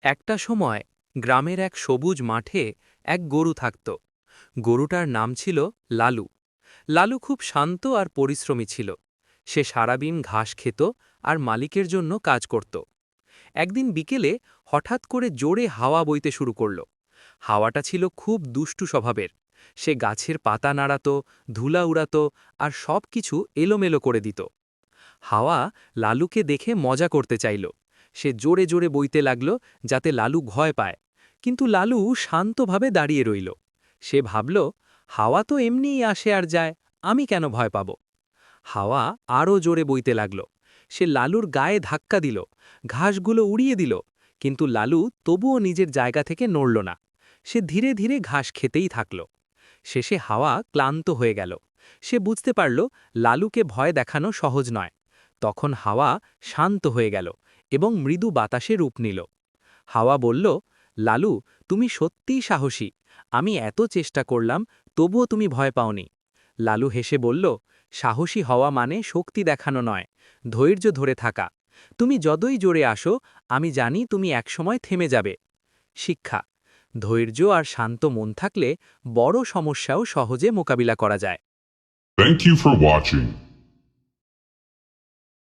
একটা সময় গ্রামের এক সবুজ মাঠে এক গরু থাকত। গরুটার নাম ছিল লালু। লালু খুব শান্ত আর পরিশ্রমী ছিল। সে সারাদিন ঘাস খেত আর মালিকের জন্য কাজ করত। একদিন বিকেলে হঠাৎ করে জোরে হাওয়া বইতে শুরু করল। হাওয়াটা ছিল খুব দুষ্টু স্বভাবের। সে গাছের পাতা নাড়াত, ধুলা উড়াত আর সব কিছু এলোমেলো করে দিত। হাওয়া লালুকে দেখে মজা করতে চাইল। সে জোরে জোরে বইতে লাগল, যাতে লালু ভয় পায়। কিন্তু লালু শান্তভাবে দাঁড়িয়ে রইল। সে ভাবল, হাওয়া তো এমনিই আসে আর যায়, আমি কেন ভয় পাব। হাওয়া আরও জোরে বইতে লাগল। সে লালুর গায়ে ধাক্কা দিল, ঘাসগুলো উড়িয়ে দিল। কিন্তু লালু তবুও নিজের জায়গা থেকে নড়ল না। সে ধীরে ধীরে ঘাস খেতেই থাকল। শেষে হাওয়া ক্লান্ত হয়ে গেল। সে বুঝতে পারল লালুকে ভয় দেখানো সহজ নয়। তখন হাওয়া শান্ত হয়ে গেল এবং মৃদু বাতাসে রূপ নিল। হাওয়া বলল, লালু, তুমি সত্যিই সাহসী। আমি এত চেষ্টা করলাম, তবুও তুমি ভয় পাওনি। লালু হেসে বলল, সাহসী হওয়া মানে শক্তি দেখানো নয়, ধৈর্য ধরে থাকা। তুমি যতই জোরে আসো, আমি জানি তুমি একসময় থেমে যাবে। শিক্ষা: ধৈর্য আর শান্ত মন থাকলে বড় সমস্যাও সহজে মোকাবিলা করা যায়। Thank you for watching.